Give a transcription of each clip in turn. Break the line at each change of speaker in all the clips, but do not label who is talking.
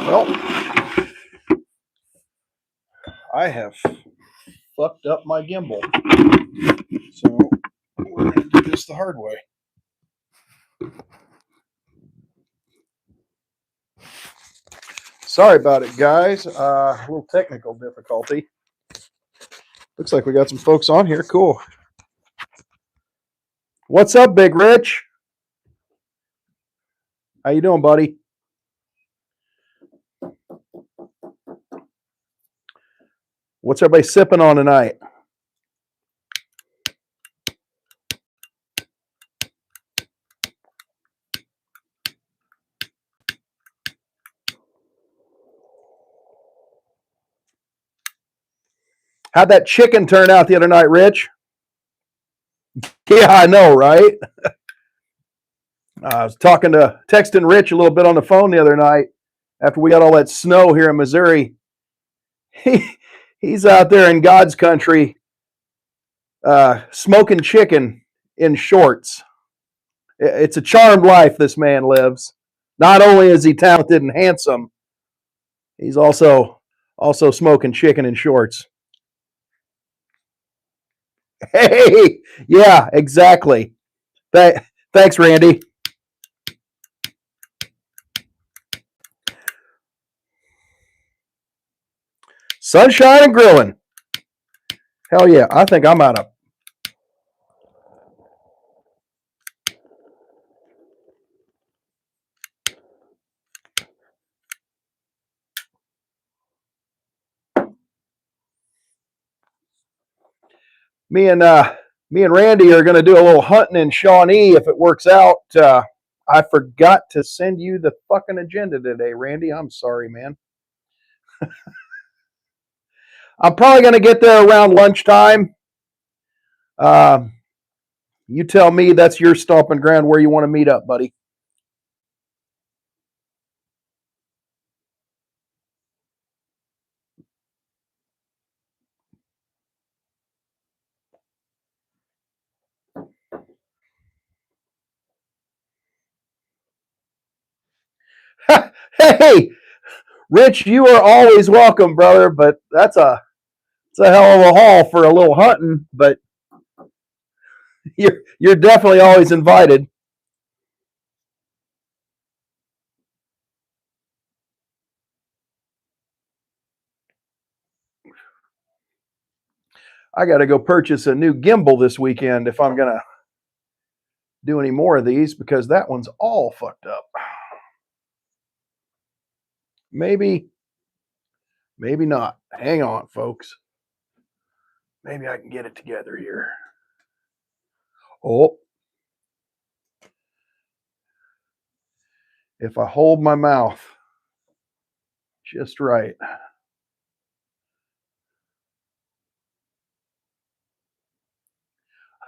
Well, I have fucked up my gimbal. So we're going to do this the hard way. Sorry about it, guys. A little technical difficulty. Looks like we got some folks on here. Cool. What's up, Big Rich? How you doing, buddy? What's everybody sipping on tonight? How'd that chicken turn out the other night, Rich? Yeah, I know, right? I was texting Rich a little bit on the phone the other night after we got all that snow here in Missouri. He's out there in God's country smoking chicken in shorts. It's a charmed life this man lives. Not only is he talented and handsome, he's also smoking chicken in shorts. Hey, yeah, exactly. Thanks, Randy. Sunshine and grilling. Hell yeah, I think I'm out of. Me and Randy are going to do a little hunting in Shawnee if it works out. I forgot to send you the fucking agenda today, Randy. I'm sorry, man. I'm probably going to get there around lunchtime. You tell me that's your stomping ground where you want to meet up, buddy. Hey, Rich, you are always welcome, brother, but it's a hell of a haul for a little hunting, but you're definitely always invited. I got to go purchase a new gimbal this weekend if I'm going to do any more of these because that one's all fucked up. Maybe not. Hang on, folks. Maybe I can get it together here. Oh. If I hold my mouth just right.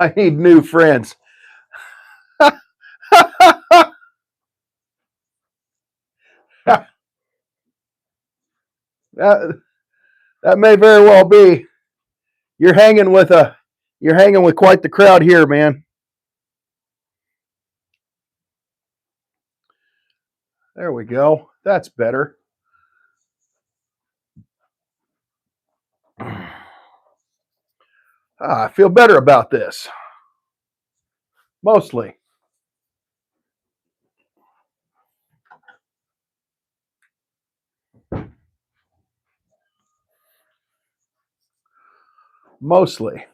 I need new friends. That may very well be. You're hanging with quite the crowd here, man. There we go. That's better. I feel better about this. Mostly. Mostly.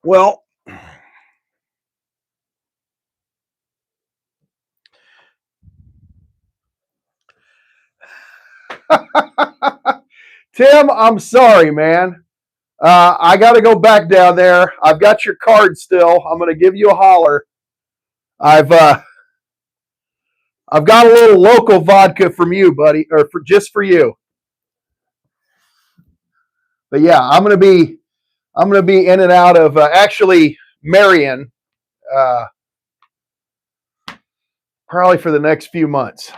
Well, Tim, I'm sorry, man. I got to go back down there. I've got your card still. I'm going to give you a holler. I've got a little local vodka from you, buddy, or just for you. But yeah, I'm going to be in and out of actually Marion, probably for the next few months,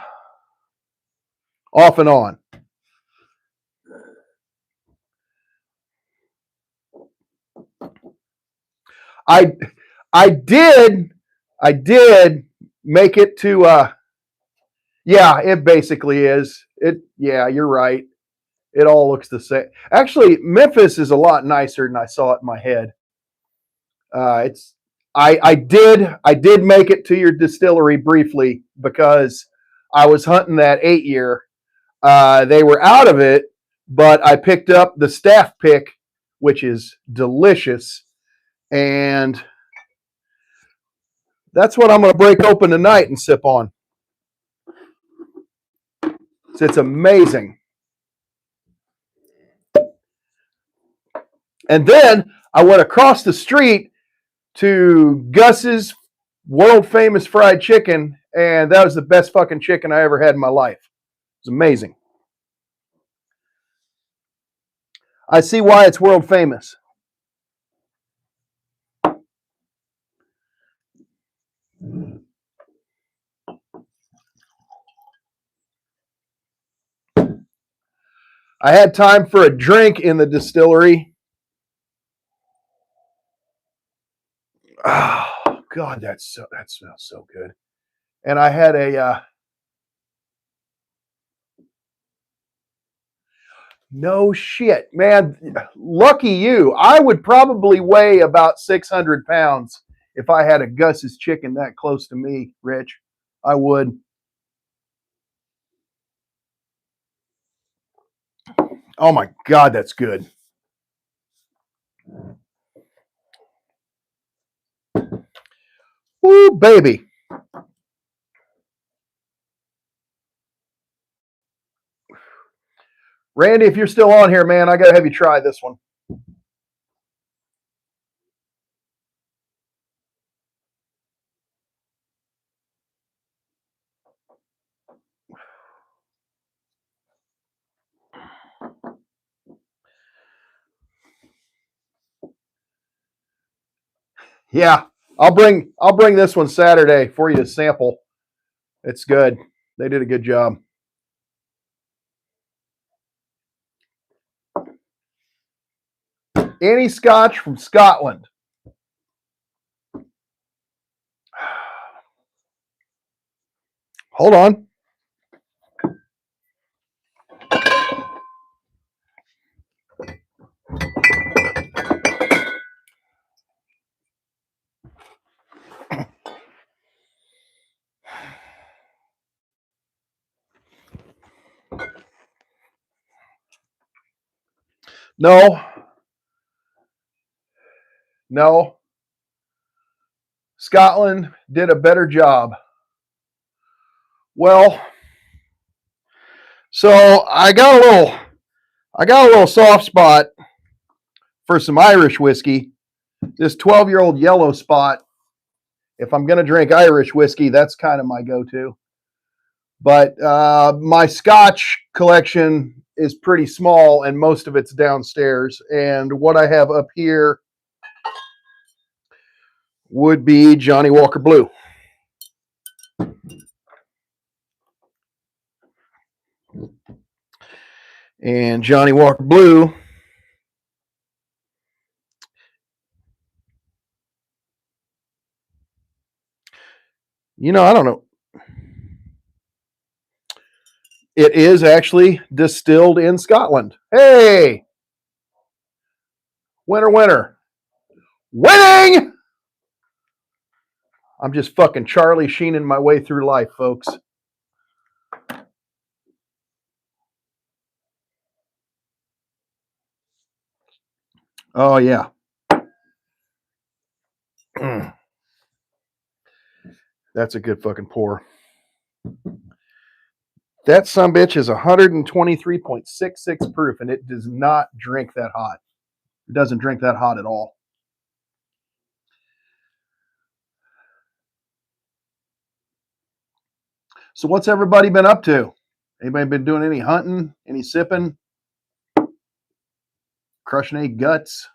off and on. I I did make it to yeah, it basically is. Yeah, you're right. It all looks the same. Actually, Memphis is a lot nicer than I saw it in my head. It's I did make it to your distillery briefly because I was hunting that 8 year. They were out of it, but I picked up the staff pick, which is delicious, and that's what I'm going to break open tonight and sip on. It's amazing. And then I went across the street to Gus's world famous fried chicken, and that was the best fucking chicken I ever had in my life. It's amazing. I see why it's world famous. I had time for a drink in the distillery. Oh God, that smells so good. And I had a no shit, man. Lucky you. I would probably weigh about 600 pounds if I had a Gus's chicken that close to me, Rich. I would. Oh my God, that's good. Woo, baby. Randy, if you're still on here, man, I got to have you try this one. Yeah, I'll bring this one Saturday for you to sample. It's good. They did a good job. Any Scotch from Scotland. Hold on. No. No. Scotland did a better job. Well, so I got a little soft spot for some Irish whiskey. This 12-year-old yellow spot. If I'm going to drink Irish whiskey, that's kind of my go-to. But my Scotch collection is pretty small, and most of it's downstairs. And what I have up here would be Johnny Walker Blue. And Johnny Walker Blue, I don't know. It is actually distilled in Scotland. Hey! Winner, winner. Winning! I'm just fucking Charlie Sheening my way through life, folks. Oh, yeah. That's a good fucking pour. That sumbitch is 123.66 proof, and it does not drink that hot. It doesn't drink that hot at all. So what's everybody been up to? Anybody been doing any hunting? Any sipping? Crushing any guts?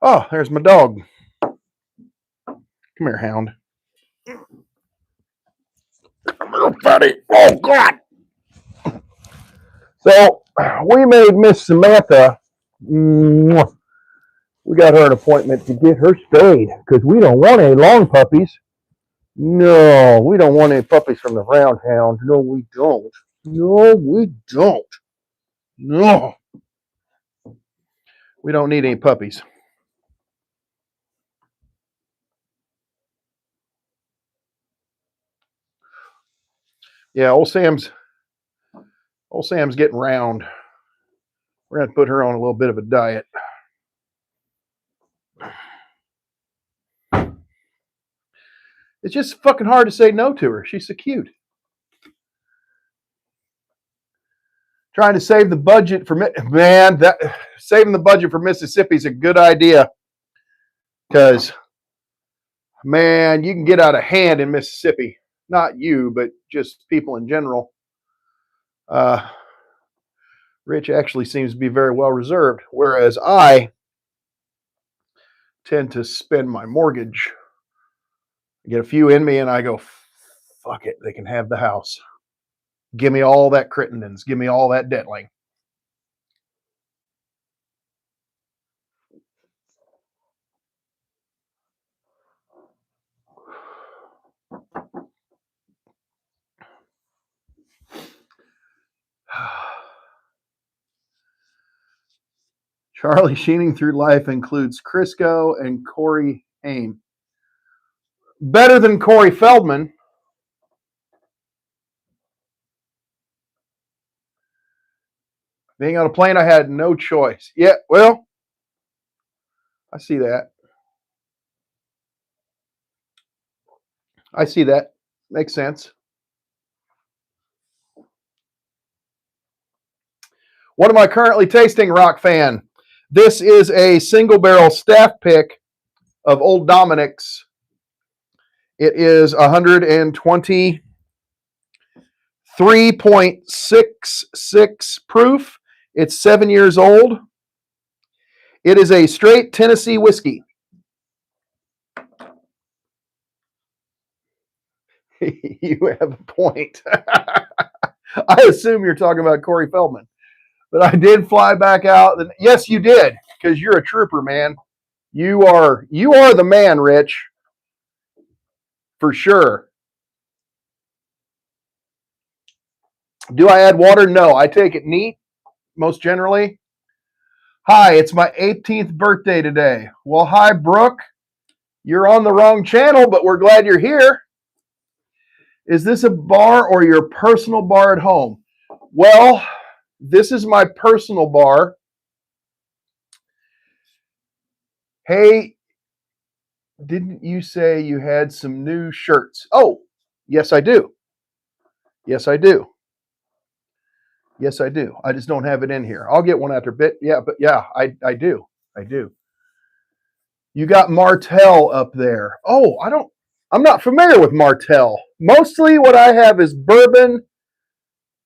Oh, there's my dog. Come here, hound. fatty. Oh, God. So we made Miss Samantha, we got her an appointment to get her spayed because we don't want any long puppies. No, we don't want any puppies from the round hound. No, we don't. No, we don't. No. We don't need any puppies. Yeah, old Sam's getting round. We're going to put her on a little bit of a diet. It's just fucking hard to say no to her. She's so cute. Trying to save the budget for saving the budget for Mississippi is a good idea because man, you can get out of hand in Mississippi. Not you, but just people in general. Rich actually seems to be very well reserved, whereas I tend to spend my mortgage. I get a few in me and I go, fuck it, they can have the house. Give me all that Crittenden's. Give me all that Detling. Charlie Sheening through life includes Crisco and Corey Haim. Better than Corey Feldman. Being on a plane, I had no choice. Yeah, well, I see that. I see that. Makes sense. What am I currently tasting, Rock Fan? This is a single barrel staff pick of Old Dominic's. It is 123.66 proof. It's 7 years old. It is a straight Tennessee whiskey. You have a point. I assume you're talking about Corey Feldman. But I did fly back out. Yes, you did, because you're a trooper, man. You are the man, Rich. For sure. Do I add water? No, I take it neat, most generally. Hi, it's my 18th birthday today. Well, hi, Brooke. You're on the wrong channel, but we're glad you're here. Is this a bar or your personal bar at home? Well, this is my personal bar. Hey, didn't you say you had some new shirts? Oh, yes, I do. Yes, I do. Yes, I do. I just don't have it in here. I'll get one after a bit. Yeah, but yeah, I do. I do. You got Martell up there. Oh, I'm not familiar with Martell. Mostly what I have is bourbon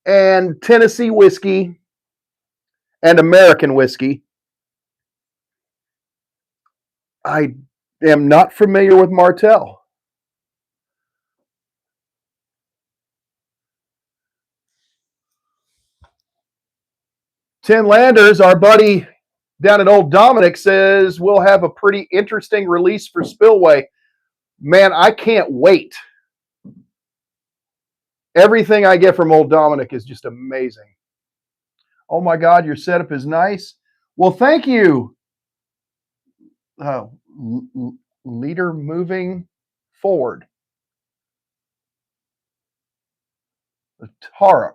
and Tennessee whiskey and American whiskey. I am not familiar with Martell. Tim Landers, our buddy down at Old Dominic, says we'll have a pretty interesting release for Spillway. Man, I can't wait. Everything I get from Old Dominic is just amazing. Oh my God, your setup is nice. Well, thank you. Leader moving forward. Latara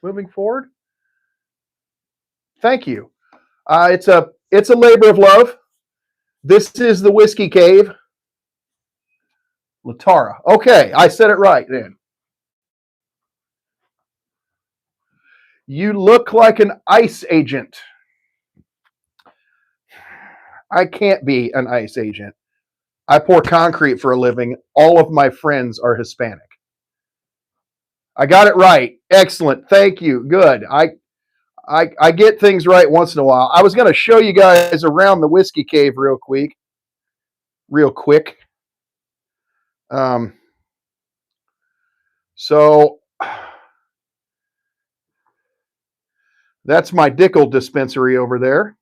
moving forward. Thank you. It's a labor of love. This is the Whiskey Cave. Latara. Okay, I said it right then. You look like an ICE agent. I can't be an ICE agent. I pour concrete for a living. All of my friends are Hispanic. I got it right. Excellent. Thank you. Good. I get things right once in a while. I was going to show you guys around the Whiskey Cave real quick. Um, so that's my Dickel dispensary over there.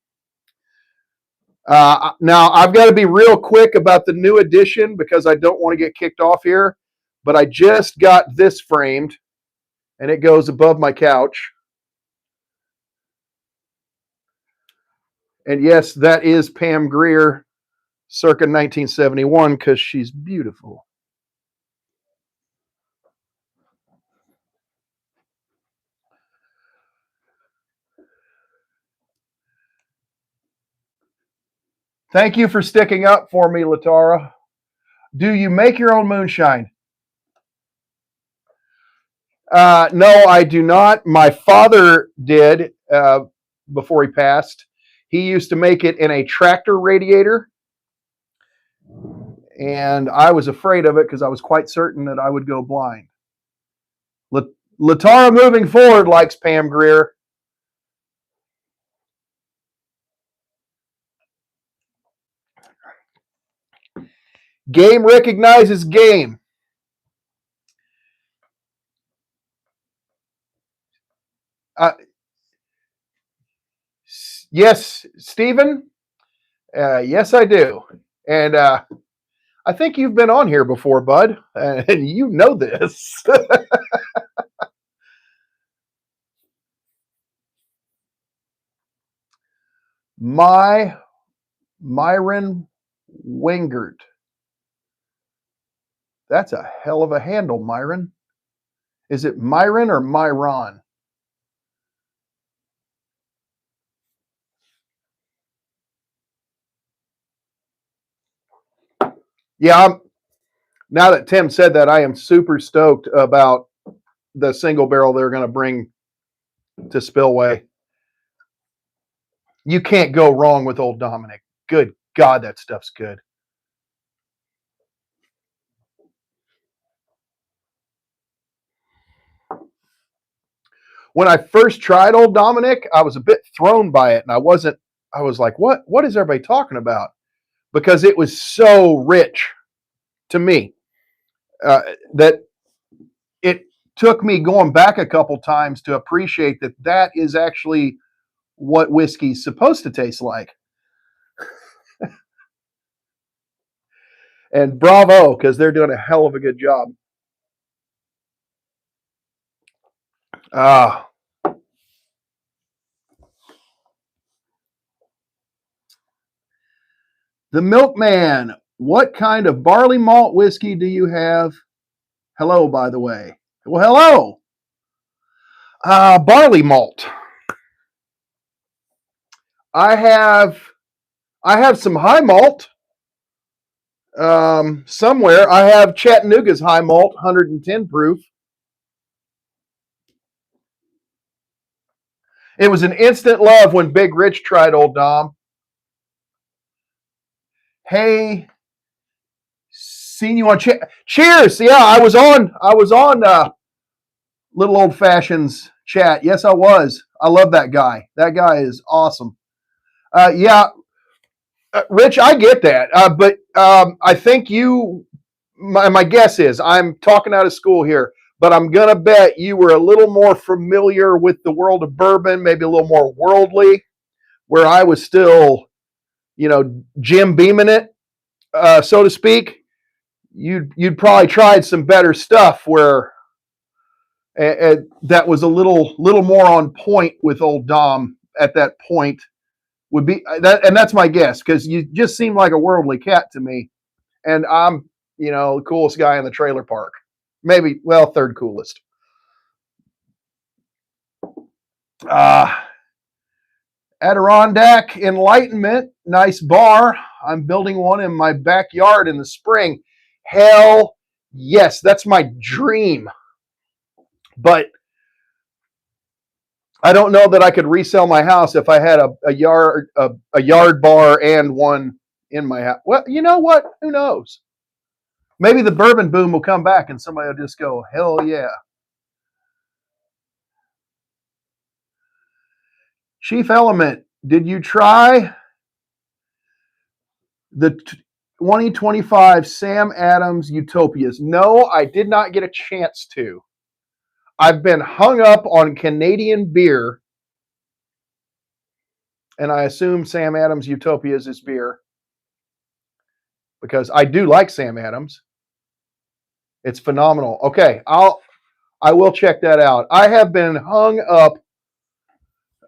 Now, I've got to be real quick about the new edition because I don't want to get kicked off here. But I just got this framed, and it goes above my couch. And yes, that is Pam Grier, circa 1971, because she's beautiful. Thank you for sticking up for me, Latara. Do you make your own moonshine? No, I do not. My father did before he passed. He used to make it in a tractor radiator, and I was afraid of it because I was quite certain that I would go blind. Latara, moving forward, likes Pam Grier. Game recognizes game. Uh, yes, Stephen. Yes, I do. And I think you've been on here before, bud, and you know this. Myron Wingert. That's a hell of a handle, Myron. Is it Myron or Myron? Yeah, now that Tim said that, I am super stoked about the single barrel they're going to bring to Spillway. You can't go wrong with Old Dominic. Good God, that stuff's good. When I first tried Old Dominic, I was a bit thrown by it, and I was like, what is everybody talking about? Because it was so rich to me that it took me going back a couple times to appreciate that that is actually what whiskey's supposed to taste like. And bravo, because they're doing a hell of a good job. Ah, the Milkman. What kind of barley malt whiskey do you have? Hello, by the way. Well, hello. Barley malt. I have I have some high malt somewhere. I have Chattanooga's high malt, 110 proof. It was an instant love when Big Rich tried Old Dom. Hey, seen you on Cheers. Yeah, I was on Little Old Fashions chat. Yes, I was. I love that guy. That guy is awesome. Yeah, Rich, I get that, but I think my guess is I'm talking out of school here, but I'm gonna bet you were a little more familiar with the world of bourbon, maybe a little more worldly, where I was still, Jim Beaming it, so to speak. You'd probably tried some better stuff where that was a little more on point with old Dom at that point. Would be that, and that's my guess because you just seem like a worldly cat to me, and I'm the coolest guy in the trailer park, maybe third coolest. Uh, Adirondack Enlightenment, nice bar. I'm building one in my backyard in the spring. Hell yes, that's my dream. But I don't know that I could resell my house if I had a yard bar and one in my house. Well, you know what? Who knows? Maybe the bourbon boom will come back and somebody will just go, hell yeah. Chief Element, did you try the 2025 Sam Adams Utopias. No, I did not get a chance to. I've been hung up on Canadian beer, and I assume Sam Adams Utopias is beer because I do like Sam Adams. It's phenomenal. Okay, I will check that out. I have been hung up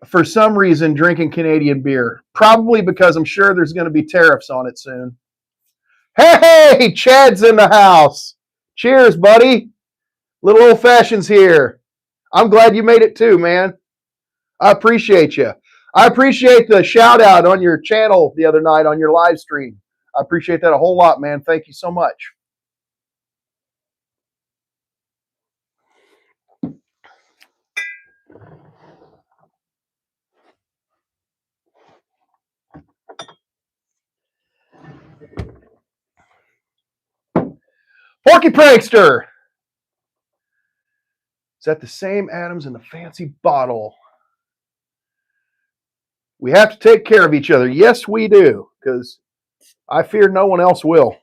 for some reason drinking Canadian beer, probably because I'm sure there's going to be tariffs on it soon. Hey, Chad's in the house. Cheers, buddy. Little old fashions here. I'm glad you made it too, man. I appreciate you. I appreciate the shout out on your channel the other night on your live stream. I appreciate that a whole lot, man. Thank you so much. Porky Prankster. Is that the same Adams in the fancy bottle? We have to take care of each other. Yes, we do, because I fear no one else will.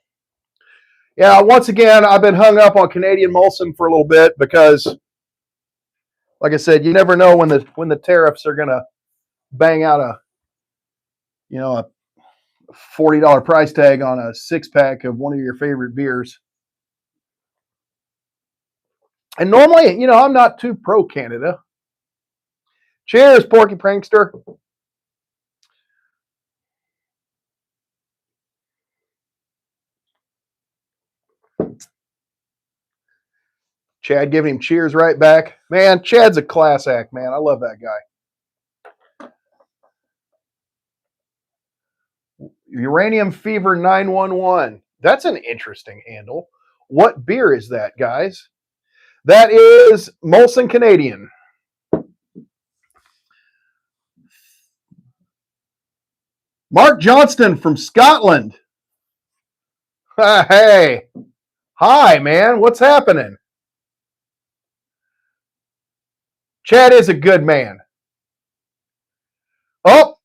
Yeah, once again, I've been hung up on Canadian Molson for a little bit because, like I said, you never know when the tariffs are going to bang out a $40 price tag on a 6-pack of one of your favorite beers. And normally, I'm not too pro Canada. Cheers, Porky Prankster. Chad giving him cheers right back. Man, Chad's a class act, man. I love that guy. Uranium Fever 911. That's an interesting handle. What beer is that, guys? That is Molson Canadian. Mark Johnston from Scotland. Hey. Hi, man. What's happening? Chad is a good man. Oh.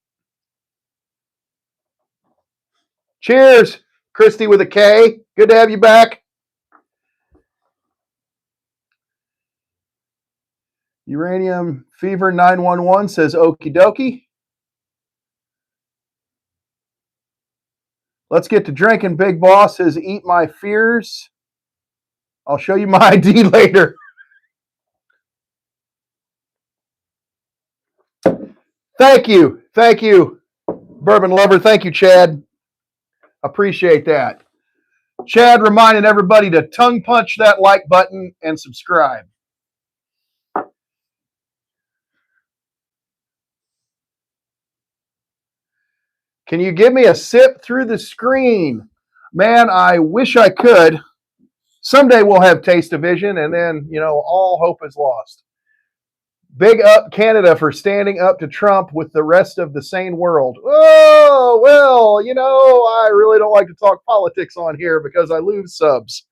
Cheers, Christy with a K. Good to have you back. Uranium Fever 911 says okie dokie. Let's get to drinking. Big Boss says eat my fears. I'll show you my ID later. Thank you. Thank you, Bourbon Lover. Thank you, Chad. Appreciate that. Chad reminding everybody to tongue punch that like button and subscribe. Can you give me a sip through the screen? Man, I wish I could. Someday we'll have Taste-O-Vision, and then, all hope is lost. Big up Canada for standing up to Trump with the rest of the sane world. Oh, well, I really don't like to talk politics on here because I lose subs,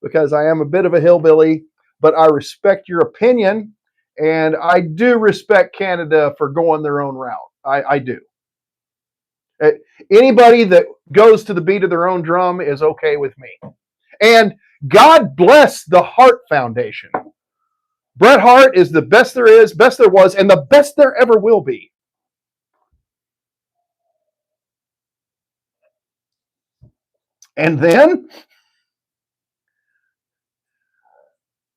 because I am a bit of a hillbilly, but I respect your opinion, and I do respect Canada for going their own route. I do. Anybody that goes to the beat of their own drum is okay with me. And God bless the Hart Foundation. Bret Hart is the best there is, best there was, and the best there ever will be. And then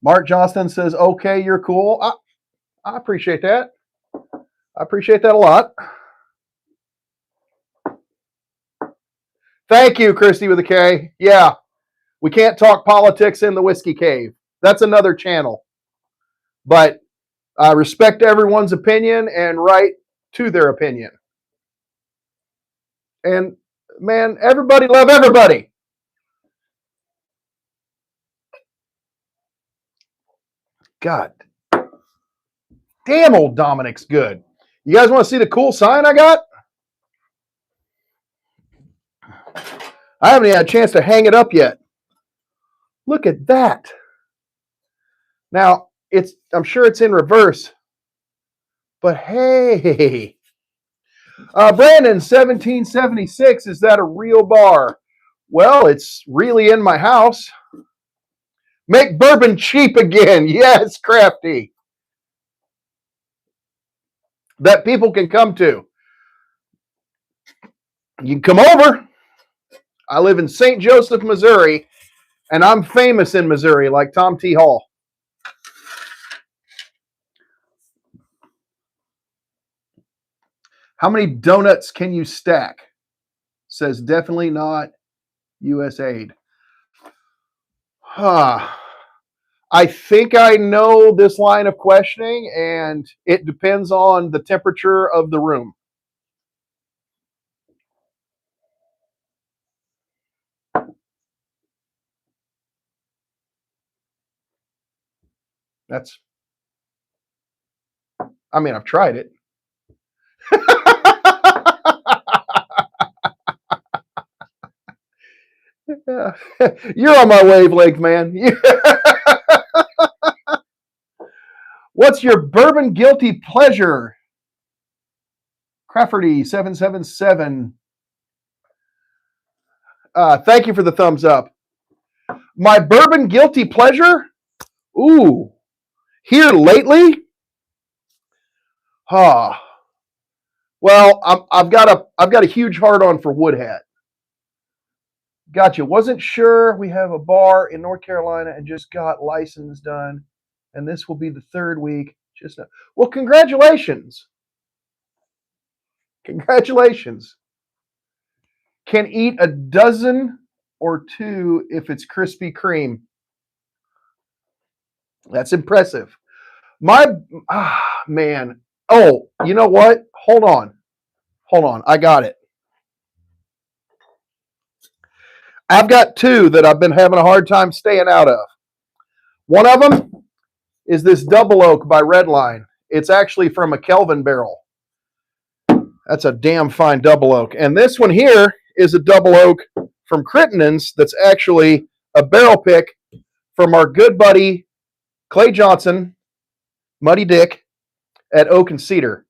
Mark Johnston says, okay, you're cool. I appreciate that. I appreciate that a lot. Thank you, Christy with a K. Yeah, we can't talk politics in the Whiskey Cave. That's another channel. But I respect everyone's opinion and right to their opinion. And, man, everybody love everybody. God. Damn, old Dominic's good. You guys want to see the cool sign I got? I haven't had a chance to hang it up yet. Look at that. Now, I'm sure it's in reverse. But hey. Brandon, 1776, is that a real bar? Well, it's really in my house. Make bourbon cheap again. Yes, Crafty. That people can come to. You can come over. I live in St. Joseph, Missouri, and I'm famous in Missouri, like Tom T. Hall. How many donuts can you stack? Says definitely not USAID. Huh. I think I know this line of questioning, and it depends on the temperature of the room. I've tried it. You're on my wavelength, man. What's your bourbon guilty pleasure? Crafferty777. Thank you for the thumbs up. My bourbon guilty pleasure? Ooh, here lately? Well, I've got a huge heart on for Woodhat. Gotcha. Wasn't sure. We have a bar in North Carolina and just got license done, and this will be the third week. Well, congratulations. Congratulations. Can eat a dozen or two if it's Krispy Kreme. That's impressive. Man. Oh, you know what? Hold on. I got it. I've got two that I've been having a hard time staying out of. One of them is this Double Oak by Redline. It's actually from a Kelvin barrel. That's a damn fine Double Oak. And this one here is a Double Oak from Crittenden's that's actually a barrel pick from our good buddy Clay Johnson, Muddy Dick, at Oak and Cedar.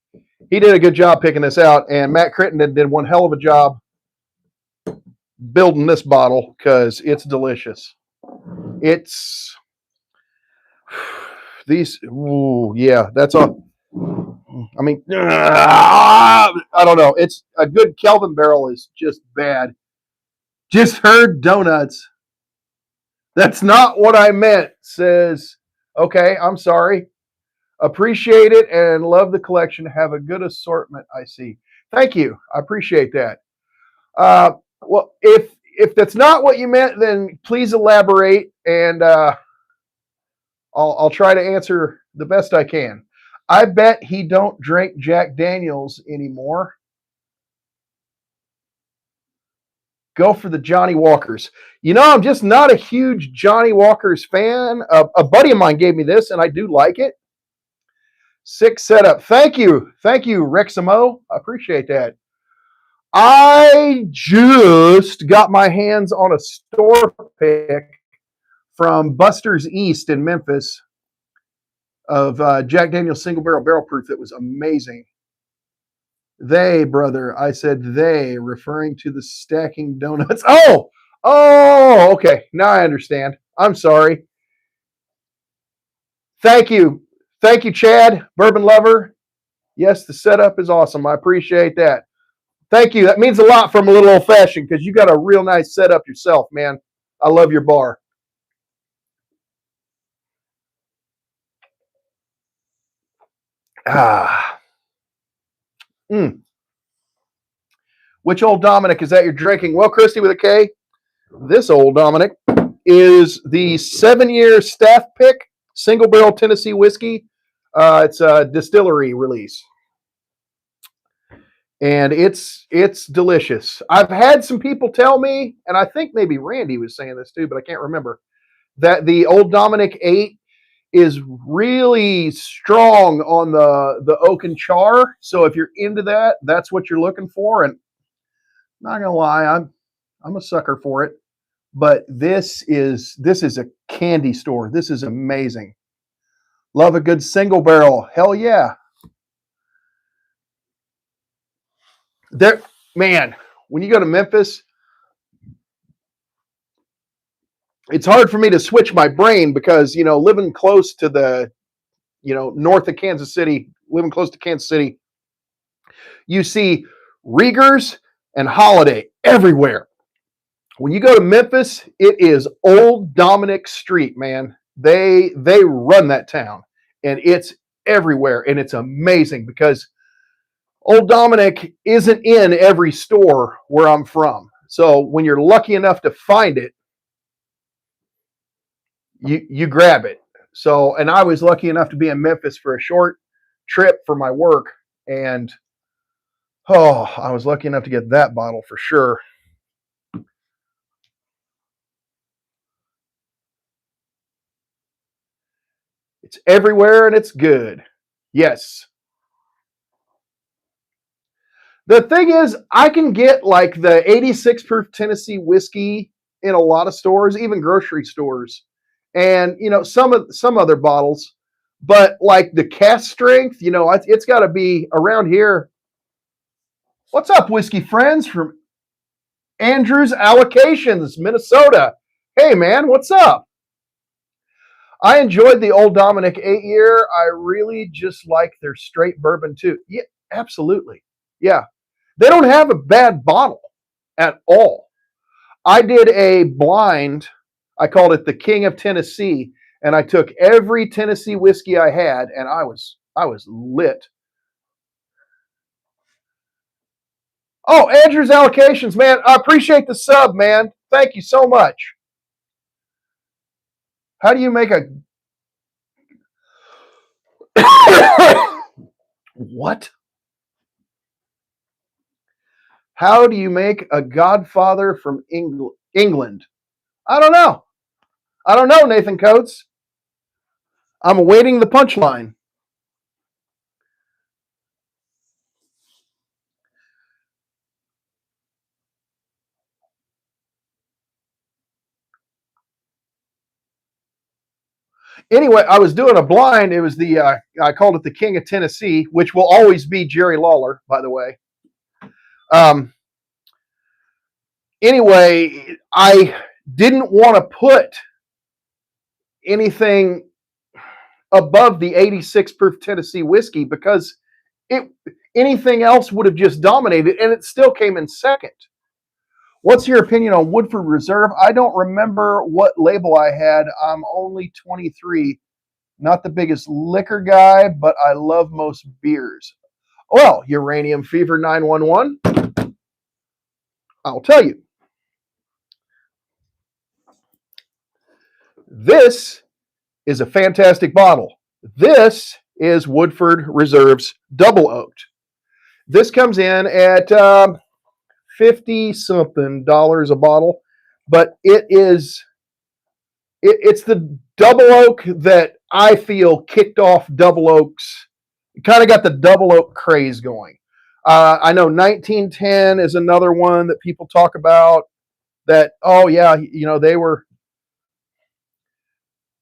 He did a good job picking this out, and Matt Crittenden did one hell of a job building this bottle because it's delicious. It's these, yeah, that's a, I don't know. It's a good Kelvin barrel is just bad. Just heard donuts. That's not what I meant, says, okay, I'm sorry. Appreciate it and love the collection. Have a good assortment, I see. Thank you. I appreciate that. Well, if that's not what you meant, then please elaborate, and I'll try to answer the best I can. I bet he don't drink Jack Daniels anymore. Go for the Johnny Walkers. I'm just not a huge Johnny Walkers fan. A buddy of mine gave me this, and I do like it. 6 setup. Thank you, Rexamo. I appreciate that. I just got my hands on a store pick from Buster's East in Memphis of Jack Daniel's single barrel proof that was amazing. They, brother, I said they, referring to the stacking donuts. Oh, okay. Now I understand. I'm sorry. Thank you, Chad, bourbon lover. Yes, the setup is awesome. I appreciate that. Thank you. That means a lot from a little old fashioned because you got a real nice setup yourself, man. I love your bar. Which old Dominic is that you're drinking? Well, Christy with a K, this old Dominic is the 7-year staff pick single barrel Tennessee whiskey. It's a distillery release. And it's delicious. I've had some people tell me, and I think maybe Randy was saying this too, but I can't remember, that the Old Dominic 8 is really strong on the oak and char. So if you're into that, that's what you're looking for. And not gonna lie, I'm a sucker for it. But this is a candy store. This is amazing. Love a good single barrel. Hell yeah. Man, when you go to Memphis, it's hard for me to switch my brain because, living close to the, north of Kansas City, living close to Kansas City, you see Riegers and Holiday everywhere. When you go to Memphis, it is Old Dominic Street, man. They run that town, and it's everywhere, and it's amazing because Old Dominic isn't in every store where I'm from. So when you're lucky enough to find it, you grab it. So, and I was lucky enough to be in Memphis for a short trip for my work, and I was lucky enough to get that bottle for sure. It's everywhere and it's good. Yes. The thing is, I can get like the 86 proof Tennessee whiskey in a lot of stores, even grocery stores, and some other bottles. But like the cast strength, it's got to be around here. What's up, whiskey friends from Andrews Allocations, Minnesota? Hey man, what's up? I enjoyed the Old Dominic 8-year. I really just like their straight bourbon too. Yeah, absolutely. Yeah. They don't have a bad bottle at all. I did a blind, I called it the King of Tennessee, and I took every Tennessee whiskey I had, and I was lit. Oh, Andrew's Allocations, man. I appreciate the sub, man. Thank you so much. How do you make a what? How do you make a Godfather from England? I don't know. I don't know, Nathan Coates. I'm awaiting the punchline. Anyway, I was doing a blind. It was I called it the King of Tennessee, which will always be Jerry Lawler, by the way. Um, anyway, I didn't want to put anything above the 86 proof Tennessee whiskey because it anything else would have just dominated, and it still came in second. What's your opinion on Woodford Reserve? I don't remember what label I had. I'm only 23. Not the biggest liquor guy, but I love most beers. Well, Uranium Fever 911, I'll tell you. This is a fantastic bottle. This is Woodford Reserve's Double Oaked. This comes in at 50 something dollars a bottle, but it's the double oak that I feel kicked off double oaks. Kind of got the double oak craze going. I know 1910 is another one that people talk about. That oh yeah, they were.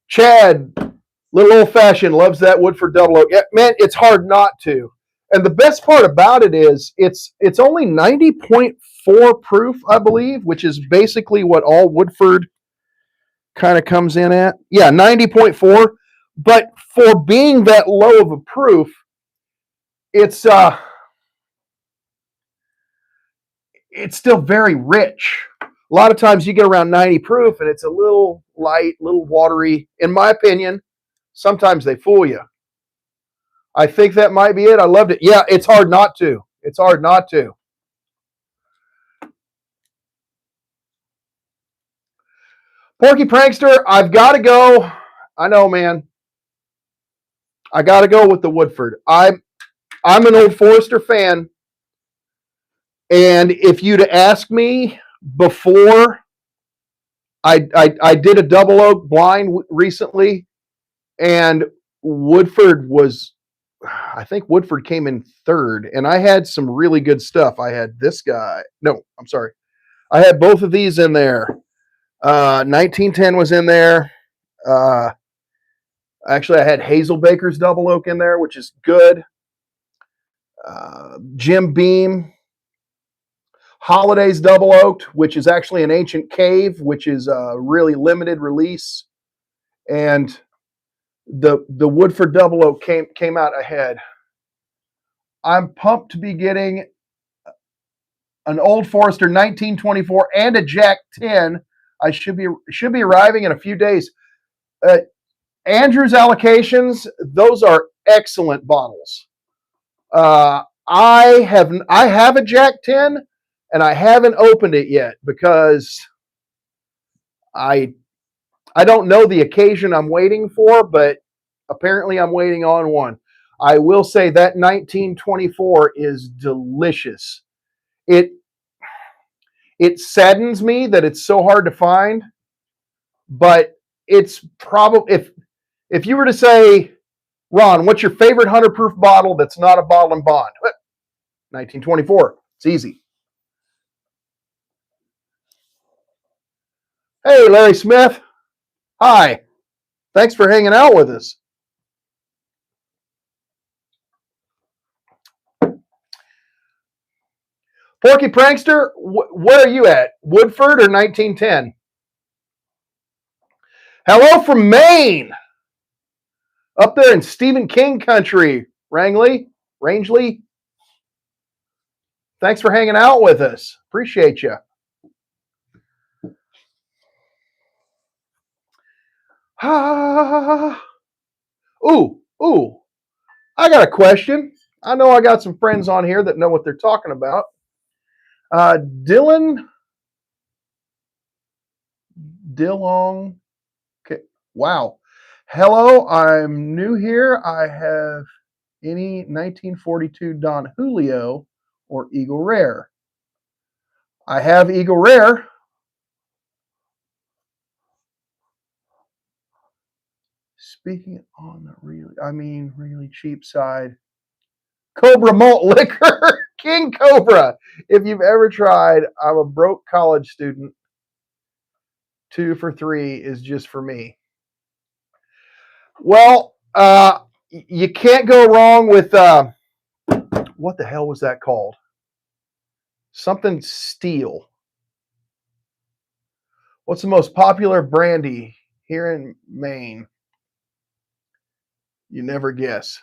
Chad, little old fashioned, loves that Woodford double oak. Yeah, man, it's hard not to. And the best part about it is it's only 90.4 proof, I believe, which is basically what all Woodford kind of comes in at. Yeah, 90.4. But for being that low of a proof, it's still very rich. A lot of times you get around 90 proof and it's a little light, little watery. In my opinion, sometimes they fool you. I think that might be it. I loved it. Yeah, it's hard not to. It's hard not to. Porky Prankster, I've got to go. I know, man. I got to go with the Woodford. I'm an Old Forester fan, and if you'd asked me before, I did a double oak blind recently, and Woodford was, I think Woodford came in third, and I had some really good stuff. I had this guy. No, I'm sorry. I had both of these in there. 1910 was in there. Uh, Actually, I had Hazel Baker's double oak in there, which is good. Jim Beam, Holidays Double Oaked, which is actually an ancient cave, which is a really limited release. And the Woodford Double Oak came out ahead. I'm pumped to be getting an Old Forester 1924 and a Jack 10. I should be arriving in a few days. Andrew's allocations, those are excellent bottles. I have a Jack 10 and I haven't opened it yet because I don't know the occasion I'm waiting for, but apparently I'm waiting on one. I will say that 1924 is delicious. It saddens me that it's so hard to find, but it's probably if you were to say, Ron, what's your favorite 100 proof bottle that's not a bottle and bond? 1924. It's easy. Hey, Larry Smith. Hi. Thanks for hanging out with us. Porky Prankster, where are you at? Woodford or 1910? Hello from Maine. Up there in Stephen King country. Rangeley. Thanks for hanging out with us. Appreciate you. Ooh. I got a question. I know I got some friends on here that know what they're talking about. Dillon. Okay. Wow. Hello, I'm new here. I have any 1942 Don Julio or Eagle Rare. I have Eagle Rare. Speaking on the really cheap side, Cobra Malt Liquor, King Cobra. If you've ever tried, I'm a broke college student. 2 for $3 is just for me. Well, you can't go wrong with what the hell was that called? Something Steel. What's the most popular brandy here in Maine? You never guess.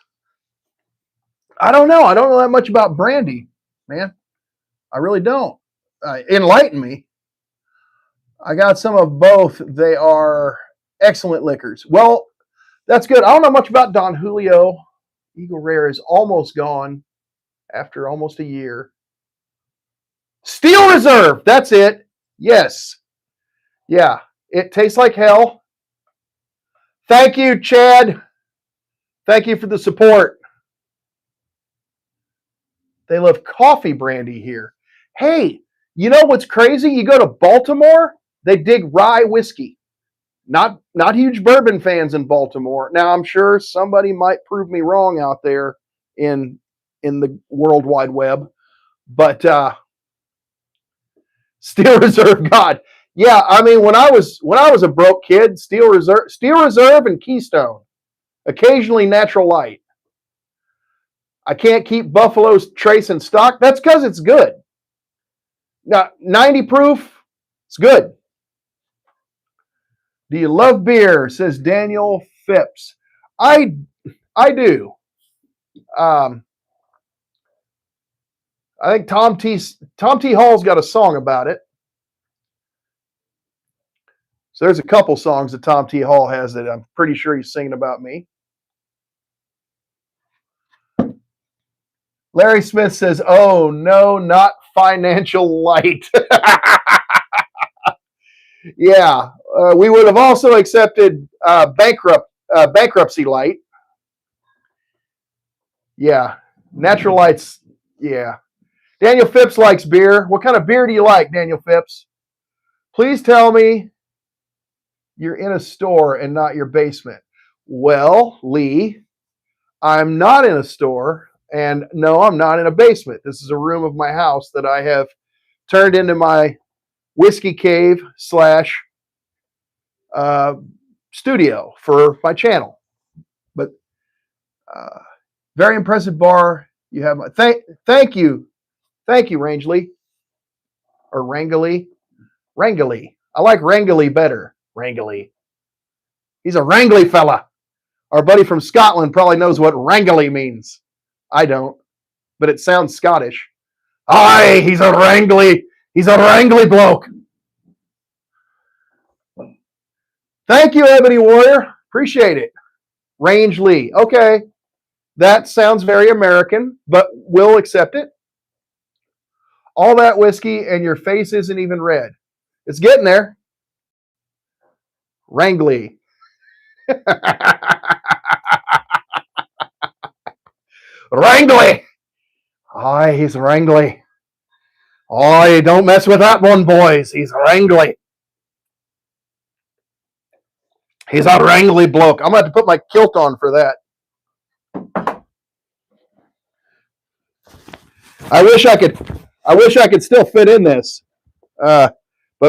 I don't know. I don't know that much about brandy, man. I really don't. Enlighten me. I got some of both. They are excellent liquors. Well, that's good. I don't know much about Don Julio. Eagle Rare is almost gone after almost a year. Steel Reserve. That's it. Yes. Yeah. It tastes like hell. Thank you, Chad. Thank you for the support. They love coffee brandy here. Hey, you know what's crazy? You go to Baltimore, they dig rye whiskey. Not huge bourbon fans in Baltimore. Now I'm sure somebody might prove me wrong out there in the World Wide Web, but Steel Reserve, God, yeah. I mean, when I was a broke kid, Steel Reserve, and Keystone. Occasionally Natural Light. I can't keep Buffalo's Trace in stock. That's because it's good. Now, 90 proof, it's good. Do you love beer? Says Daniel Phipps. I do. I think Tom T. Hall's got a song about it. So there's a couple songs that Tom T. Hall has that I'm pretty sure he's singing about me. Larry Smith says, "Oh no, not Financial Light." Yeah, we would have also accepted Bankruptcy Light. Yeah, Natural Lights. Yeah. Daniel Phipps likes beer. What kind of beer do you like, Daniel Phipps? Please tell me you're in a store and not your basement. Well, Lee, I'm not in a store, and no, I'm not in a basement. This is a room of my house that I have turned into my whiskey cave / studio for my channel. But very impressive bar. You have my thank you, Rangeley. or Rangeley. Rangeley. I like Rangeley better. Rangeley. He's a Rangeley fella. Our buddy from Scotland probably knows what Rangeley means. I don't, but it sounds Scottish. Aye, he's a Rangeley. He's a Rangeley bloke. Thank you, Ebony Warrior. Appreciate it. Rangeley. Okay. That sounds very American, but we'll accept it. All that whiskey and your face isn't even red. It's getting there. Rangeley. Rangeley. Aye, he's Rangeley. Aye, don't mess with that one, boys. He's Rangeley. He's a Rangeley bloke. I'm going to have to put my kilt on for that. I wish I could still fit in this. But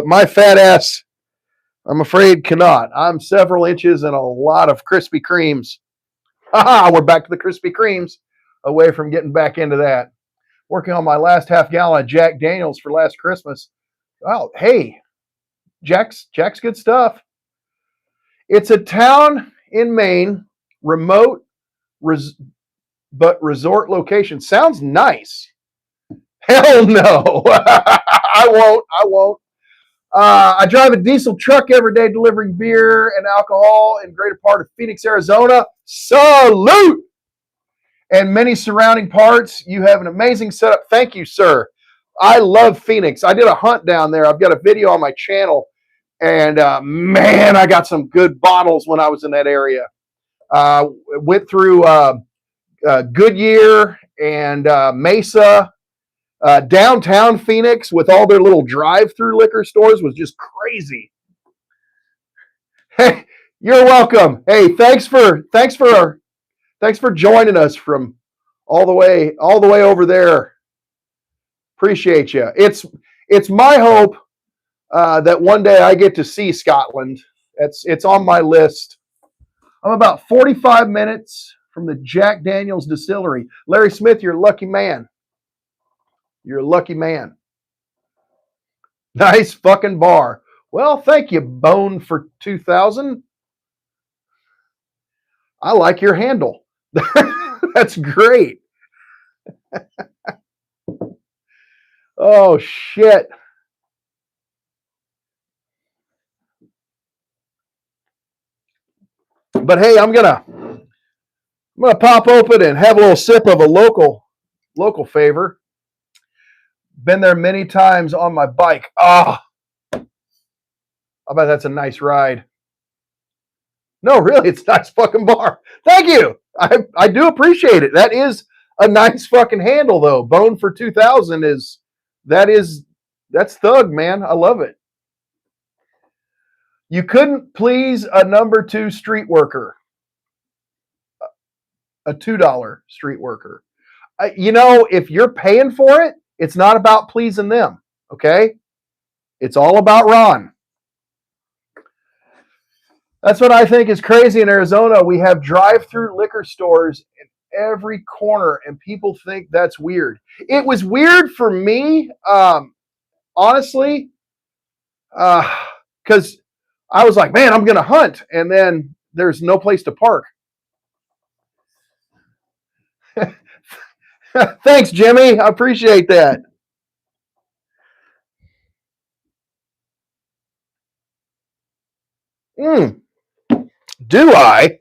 my fat ass, I'm afraid, cannot. I'm several inches and a lot of Krispy Kremes. We're back to the Krispy Kremes, away from getting back into that. Working on my last half gallon of Jack Daniels for last Christmas. Oh, hey, Jack's good stuff. It's a town in Maine, remote, but resort location. Sounds nice. Hell no. I won't. I drive a diesel truck every day delivering beer and alcohol in greater part of Phoenix, Arizona. Salute! And many surrounding parts. You have an amazing setup. Thank you, sir. I love Phoenix. I did a hunt down there. I've got a video on my channel. And man, I got some good bottles when I was in that area. Went through Goodyear and Mesa. Downtown Phoenix with all their little drive-through liquor stores was just crazy. Hey, you're welcome. Hey, thanks for joining us from all the way over there. Appreciate you. It's my hope that one day I get to see Scotland. It's on my list. I'm about 45 minutes from the Jack Daniels distillery. Larry Smith, you're a lucky man. You're a lucky man. Nice fucking bar. Well, thank you, Bone for 2000. I like your handle. That's great. Oh, shit. But hey, I'm gonna pop open and have a little sip of a local favor. Been there many times on my bike. I bet that's a nice ride. No, really, it's a nice fucking bar. Thank you. I do appreciate it. That is a nice fucking handle, though. Bone for 2000 that's thug, man. I love it. You couldn't please a number 2 street worker, a $2 street worker. If you're paying for it, it's not about pleasing them, okay? It's all about Ron. That's what I think is crazy in Arizona. We have drive-through liquor stores in every corner, and people think that's weird. It was weird for me, honestly, because I was like, man, I'm going to hunt, and then there's no place to park. Thanks, Jimmy. I appreciate that. Do I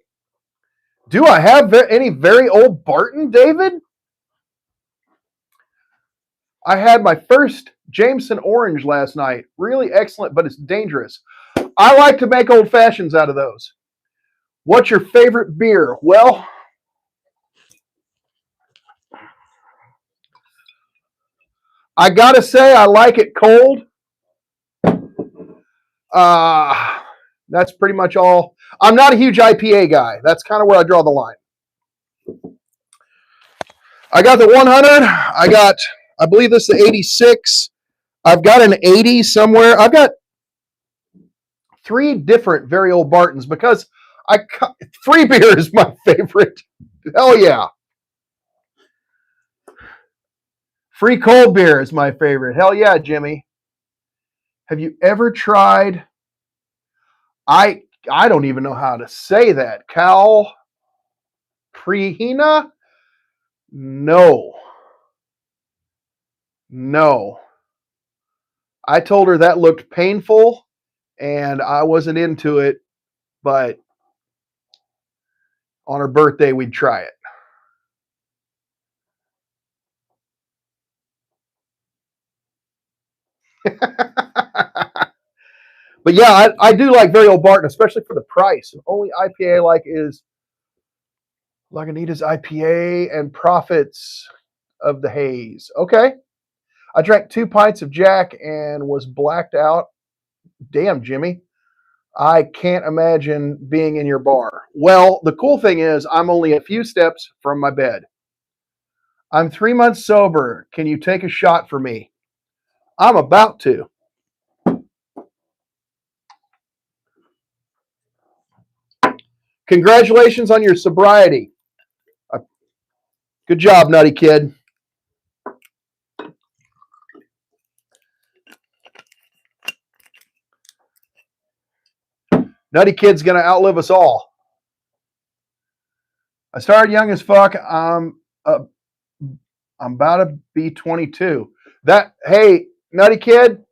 have any very old Barton, David? I had my first Jameson Orange last night. Really excellent, but it's dangerous. I like to make old fashions out of those. What's your favorite beer? Well, I gotta say I like it cold. That's pretty much all. I'm not a huge IPA guy. That's kind of where I draw the line. I got the 100. I believe this is the 86. I've got an 80 somewhere. I've got 3 different very old Bartons because free beer is my favorite. Hell yeah. Free cold beer is my favorite. Hell yeah, Jimmy. Have you ever tried? I don't even know how to say that. Cal Prehina? No. No. I told her that looked painful and I wasn't into it, but on her birthday we'd try it. But yeah, I do like Very Old Barton, especially for the price. The only IPA I like is Lagunitas IPA and Prophets of the Haze. Okay. I drank 2 pints of Jack and was blacked out. Damn, Jimmy. I can't imagine being in your bar. Well, the cool thing is I'm only a few steps from my bed. I'm 3 months sober. Can you take a shot for me? I'm about to. Congratulations on your sobriety. Good job, Nutty Kid. Nutty Kid's going to outlive us all. I started young as fuck. I'm about to be 22. Hey, Nutty Kid,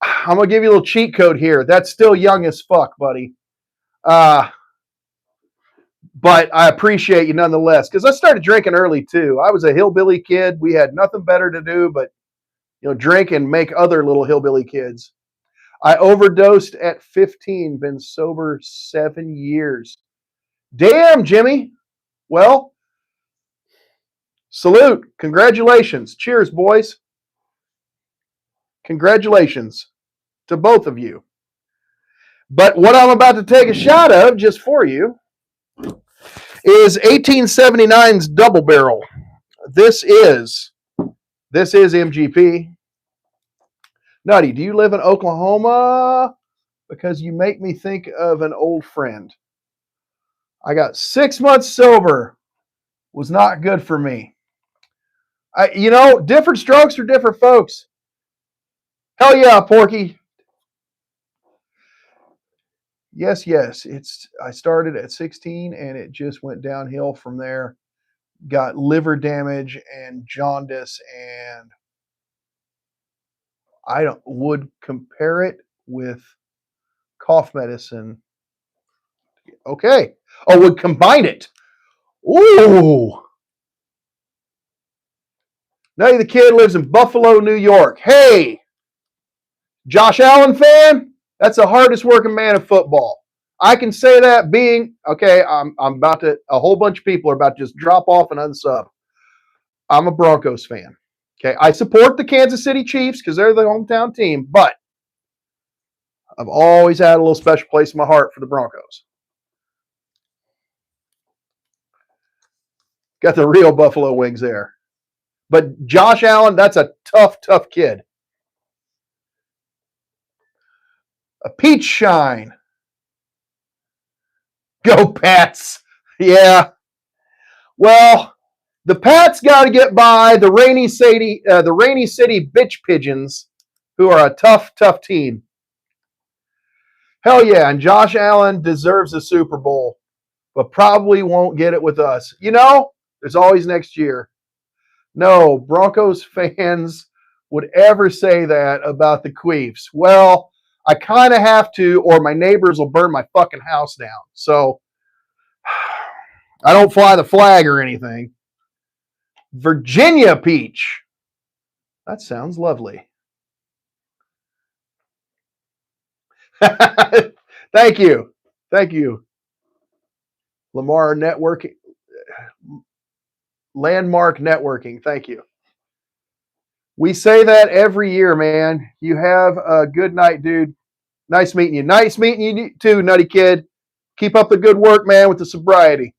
I'm going to give you a little cheat code here. That's still young as fuck, buddy. But I appreciate you nonetheless, because I started drinking early too. I was a hillbilly kid. We had nothing better to do but drink and make other little hillbilly kids. I overdosed at 15, been sober 7 years. Damn, Jimmy. Well, salute. Congratulations. Cheers, boys. Congratulations to both of you. But what I'm about to take a shot of, just for you, is 1879's Double Barrel. This is MGP. Nutty, do you live in Oklahoma? Because you make me think of an old friend. I got 6 months sober. Was not good for me. Different strokes for different folks. Hell yeah, Porky. Yes. I started at 16 and it just went downhill from there. Got liver damage and jaundice, and I would compare it with cough medicine. Okay. Oh, would combine it. Ooh. Now the Kid lives in Buffalo, New York. Hey, Josh Allen fan? That's the hardest working man in football. I can say that being, okay, I'm about to, a whole bunch of people are about to just drop off and unsub. I'm a Broncos fan. Okay, I support the Kansas City Chiefs because they're the hometown team, but I've always had a little special place in my heart for the Broncos. Got the real Buffalo Wings there. But Josh Allen, that's a tough kid. A peach shine. Go Pats. Yeah. Well, the Pats got to get by the Rainy City bitch pigeons, who are a tough team. Hell yeah, and Josh Allen deserves a Super Bowl, but probably won't get it with us. There's always next year. No, Broncos fans would ever say that about the Queefs. Well, I kind of have to, or my neighbors will burn my fucking house down. So I don't fly the flag or anything. Virginia peach. That sounds lovely. Thank you. Lamar Networking. Landmark Networking. Thank you. We say that every year, man. You have a good night, dude. Nice meeting you. Nice meeting you too, Nutty Kid. Keep up the good work, man, with the sobriety.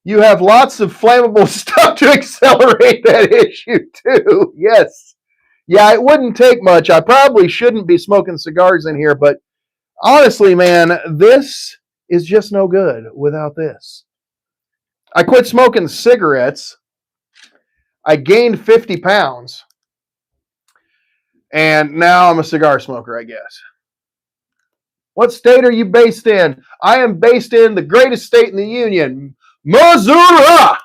You have lots of flammable stuff to accelerate that issue, too. Yes. Yeah, it wouldn't take much. I probably shouldn't be smoking cigars in here, but honestly, man, this is just no good without this. I quit smoking cigarettes. I gained 50 pounds. And now I'm a cigar smoker, I guess. What state are you based in? I am based in the greatest state in the Union, Missouri,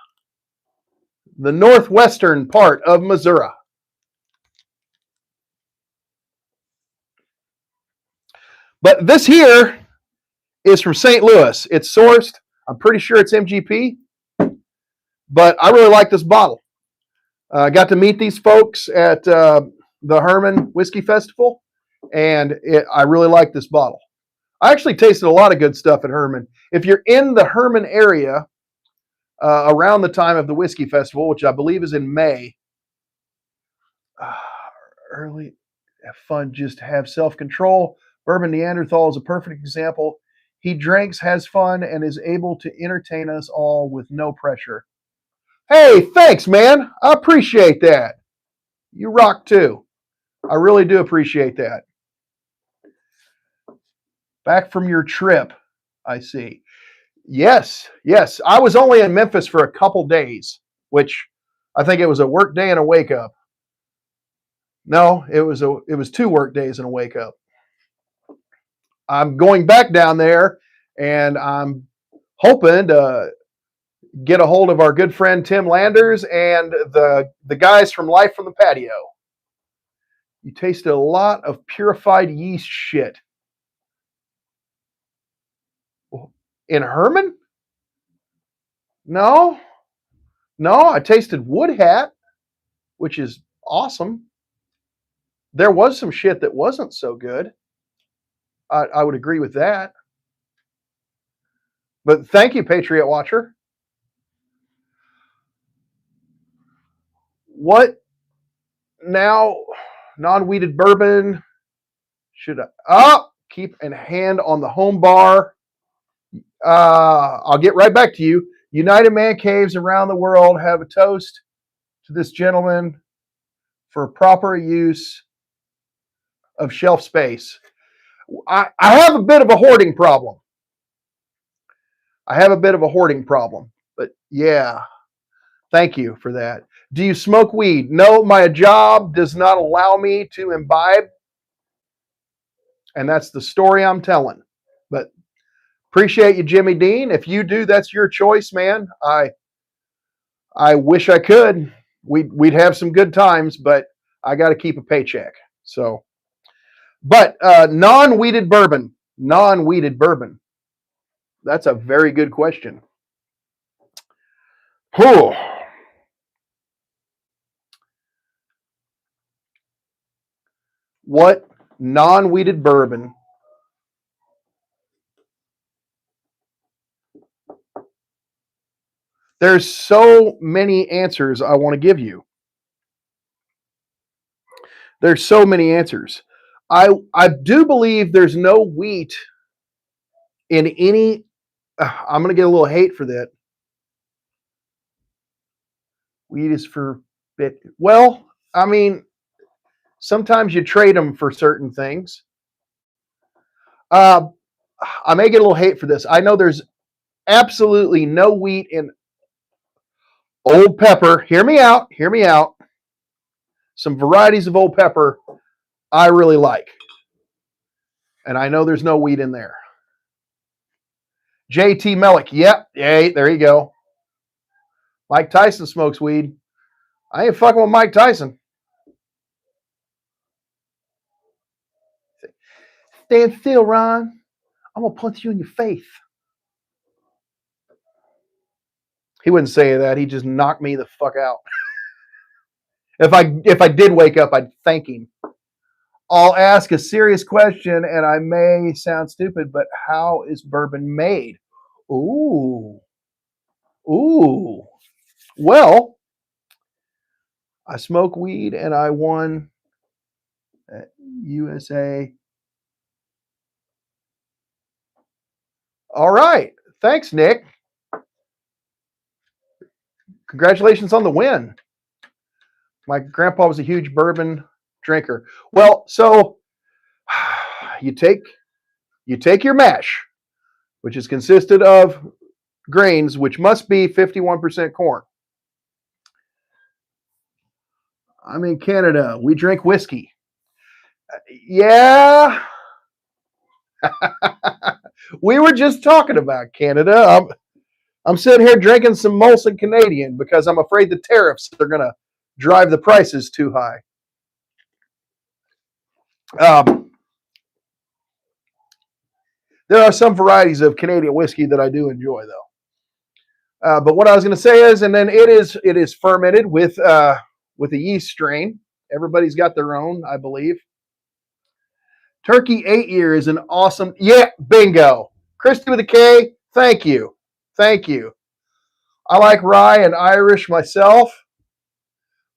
the northwestern part of Missouri. But this here is from St. Louis. It's sourced. I'm pretty sure it's MGP, but I really like this bottle. I got to meet these folks at the Herman Whiskey Festival, and I really like this bottle. I actually tasted a lot of good stuff at Herman. If you're in the Herman area around the time of the Whiskey Festival, which I believe is in May, early, have fun, just have self-control. Bourbon Neanderthal is a perfect example. He drinks, has fun, and is able to entertain us all with no pressure. Hey, thanks, man. I appreciate that. You rock too. I really do appreciate that. Back from your trip, I see. Yes. I was only in Memphis for a couple days, which I think it was a work day and a wake up. No, it was 2 work days and a wake up. I'm going back down there, and I'm hoping to get a hold of our good friend Tim Landers and the guys from Life from the Patio. You tasted a lot of purified yeast shit. In Herman? No, I tasted Wood Hat, which is awesome. There was some shit that wasn't so good. I would agree with that. But thank you, Patriot Watcher. What now? Non-weeded bourbon should I keep a hand on the home bar? I'll get right back to you. United Man Caves around the world have a toast to this gentleman for proper use of shelf space. I have a bit of a hoarding problem. But yeah, thank you for that. Do you smoke weed? No, my job does not allow me to imbibe. And that's the story I'm telling. But appreciate you, Jimmy Dean. If you do, that's your choice, man. I wish I could. We'd have some good times, but I got to keep a paycheck. So, but non-weeded bourbon. That's a very good question. Whew. What non-weeded bourbon? There's so many answers I want to give you. There's so many answers. I do believe there's no wheat in any. I'm going to get a little hate for that. Wheat is for bit. Well, I mean, sometimes you trade them for certain things. I may get a little hate for this. I know there's absolutely no wheat in old pepper. Hear me out. Some varieties of old pepper I really like. And I know there's no wheat in there. JT Mellick. Yep. Yay. There you go. Mike Tyson smokes weed. I ain't fucking with Mike Tyson. Stand still, Ron. I'm going to punch you in your face. He wouldn't say that. He'd just knock me the fuck out. If I did wake up, I'd thank him. I'll ask a serious question, and I may sound stupid, but how is bourbon made? Ooh. Well, I smoke weed, and I won at USA. All right. Thanks, Nick. Congratulations on the win. My grandpa was a huge bourbon drinker. Well, so you take your mash, which is consisted of grains, which must be 51% corn. I'm in Canada. We drink whiskey. Yeah. We were just talking about Canada. I'm sitting here drinking some Molson Canadian because I'm afraid the tariffs are going to drive the prices too high. There are some varieties of Canadian whiskey that I do enjoy, though. But what I was going to say is, and then it is fermented with a yeast strain. Everybody's got their own, I believe. Turkey 8-year is an awesome. Yeah, bingo. Christy with a K. Thank you. Thank you. I like rye and Irish myself,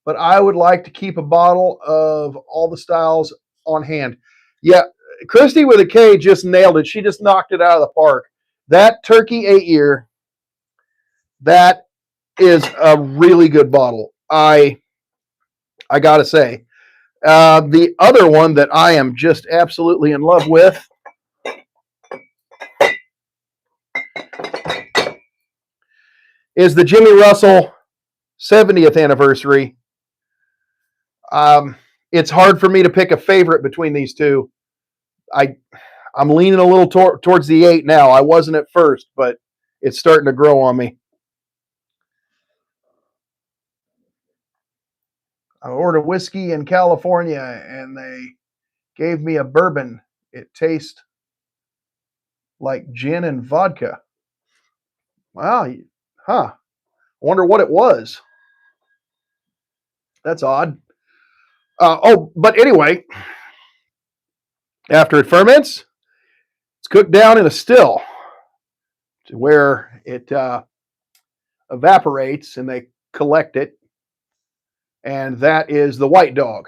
but I would like to keep a bottle of all the styles on hand. Yeah, Christy with a K just nailed it. She just knocked it out of the park. That Turkey 8-year, that is a really good bottle. I gotta say. The other one that I am just absolutely in love with is the Jimmy Russell 70th anniversary. It's hard for me to pick a favorite between these two. I'm leaning a little towards the 8 now. I wasn't at first, but it's starting to grow on me. I ordered whiskey in California, and they gave me a bourbon. It tastes like gin and vodka. Wow, huh. I wonder what it was. That's odd. But anyway, after it ferments, it's cooked down in a still to where it evaporates and they collect it. And that is the white dog.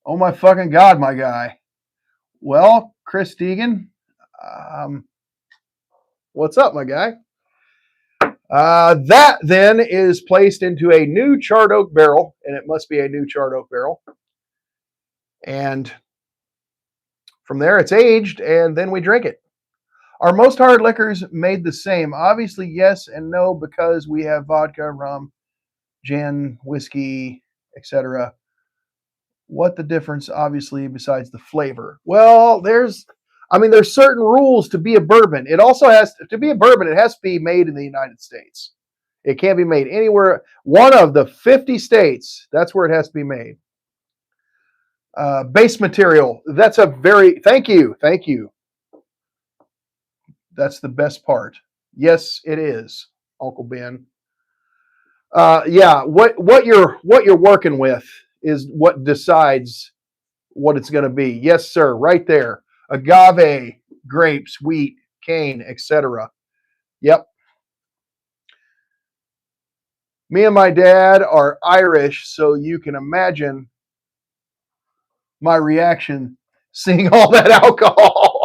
Oh my fucking God, my guy. Well, Chris Deegan, what's up, my guy? That then is placed into a new charred oak barrel, and it must be a new charred oak barrel. And from there, it's aged, and then we drink it. Are most hard liquors made the same? Obviously, yes and no, because we have vodka, rum, gin, whiskey, etc. What the difference, obviously, besides the flavor? Well, there's certain rules to be a bourbon. It also has to be a bourbon. It has to be made in the United States. It can't be made anywhere. One of the 50 states, that's where it has to be made. Base material. That's a very, thank you. That's the best part. Yes, it is, Uncle Ben. Yeah, what you're working with is what decides what it's going to be. Yes, sir, right there. Agave, grapes, wheat, cane, etc. Yep. Me and my dad are Irish, so you can imagine my reaction seeing all that alcohol.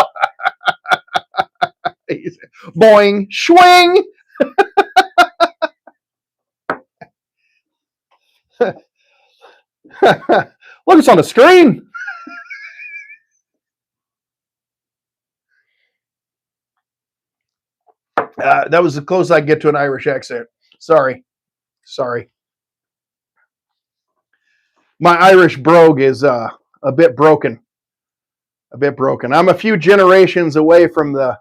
Boing, swing. Look, it's on the screen. That was the closest I get to an Irish accent. Sorry. My Irish brogue is a bit broken. I'm a few generations away from the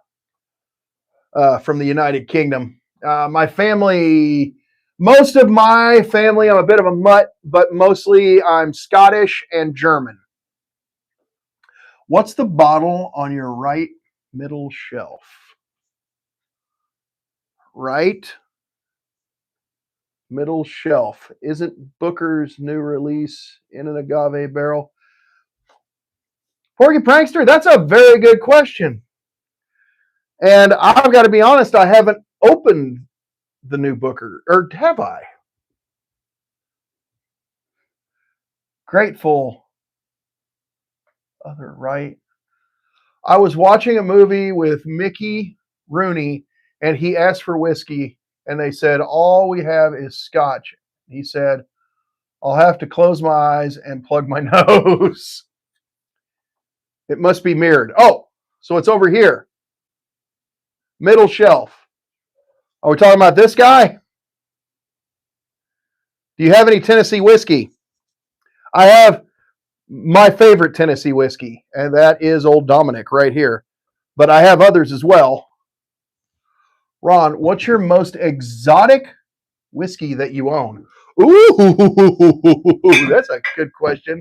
United Kingdom. My family, most of my family, I'm a bit of a mutt, but mostly I'm Scottish and German. What's the bottle on your right middle shelf? Right middle shelf. Isn't Booker's new release in an agave barrel? Porky Prankster, that's a very good question. And I've got to be honest, I haven't opened the new Booker, or have I? Grateful. Other right. I was watching a movie with Mickey Rooney, and he asked for whiskey, and they said, all we have is scotch. He said, I'll have to close my eyes and plug my nose. It must be mirrored. Oh, so it's over here. Middle shelf. Are we talking about this guy? Do you have any Tennessee whiskey? I have my favorite Tennessee whiskey, and that is Old Dominic right here. But I have others as well. Ron, what's your most exotic whiskey that you own? Ooh, that's a good question.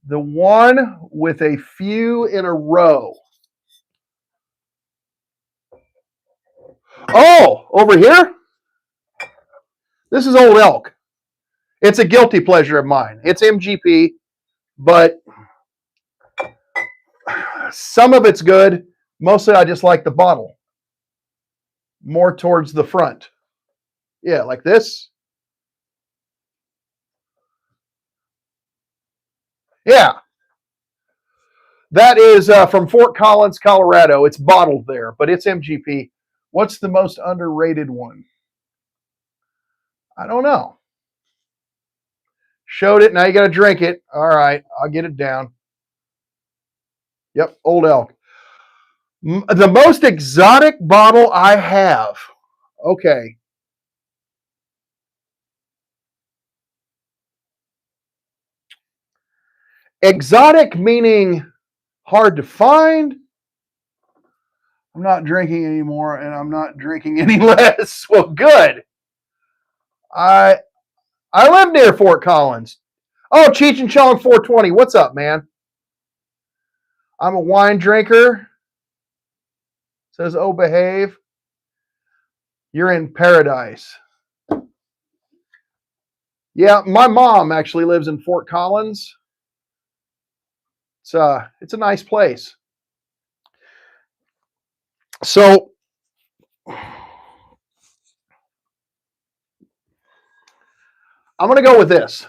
The one with a few in a row. Oh, over here? This is Old Elk. It's a guilty pleasure of mine. It's MGP, but some of it's good. Mostly I just like the bottle. More towards the front. Yeah, like this. Yeah. That is from Fort Collins, Colorado. It's bottled there, but it's MGP. What's the most underrated one? I don't know. Showed it. Now you got to drink it. All right. I'll get it down. Yep. Old Elk. The most exotic bottle I have. Okay. Exotic meaning hard to find. I'm not drinking anymore, and I'm not drinking any less. Well, good. I I live near Fort Collins. Oh, Cheech and Chong 420. What's up, man? I'm a wine drinker. Says, oh, behave. You're in paradise. Yeah, my mom actually lives in Fort Collins. It's a nice place. So I'm going to go with this.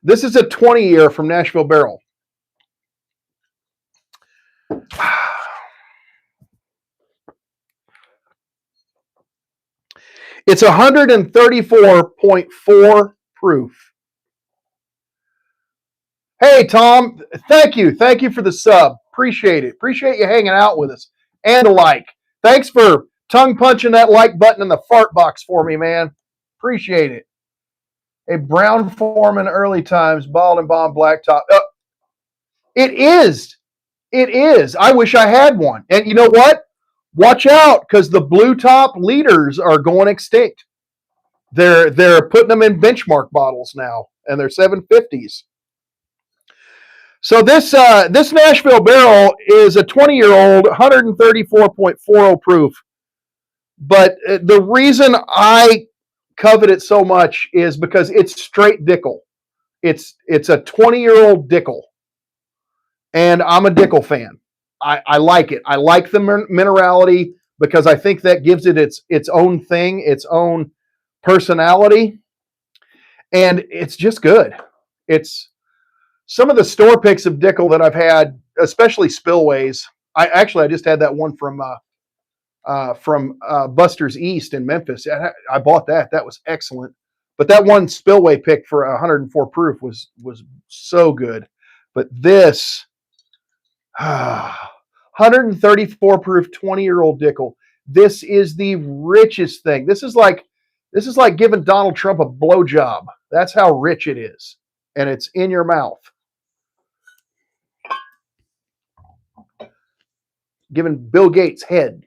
This is a 20-year from Nashville Barrel. It's 134.4 proof. Hey, Tom, thank you. Thank you for the sub. Appreciate it. Appreciate you hanging out with us. And a like. Thanks for tongue punching that like button in the fart box for me, man. Appreciate it. A Brown Foreman early times, bald and bomb blacktop. It is. It is. I wish I had one. And you know what? Watch out, because the blue top leaders are going extinct. They're putting them in benchmark bottles now, and they're 750s. So this Nashville Barrel is a 20-year-old, 134.40 proof. But the reason I covet it so much is because it's straight Dickel. It's a 20-year-old Dickel, and I'm a Dickel fan. I like it. I like the minerality because I think that gives it its own thing, its own personality, and it's just good. It's some of the store picks of Dickel that I've had, especially Spillways. I just had that one from Buster's East in Memphis. I bought that. That was excellent. But that one Spillway pick for 104 proof was so good. But this 134 proof 20-year-old Dickel. This is the richest thing. This is like giving Donald Trump a blowjob. That's how rich it is, and it's in your mouth. Giving Bill Gates head.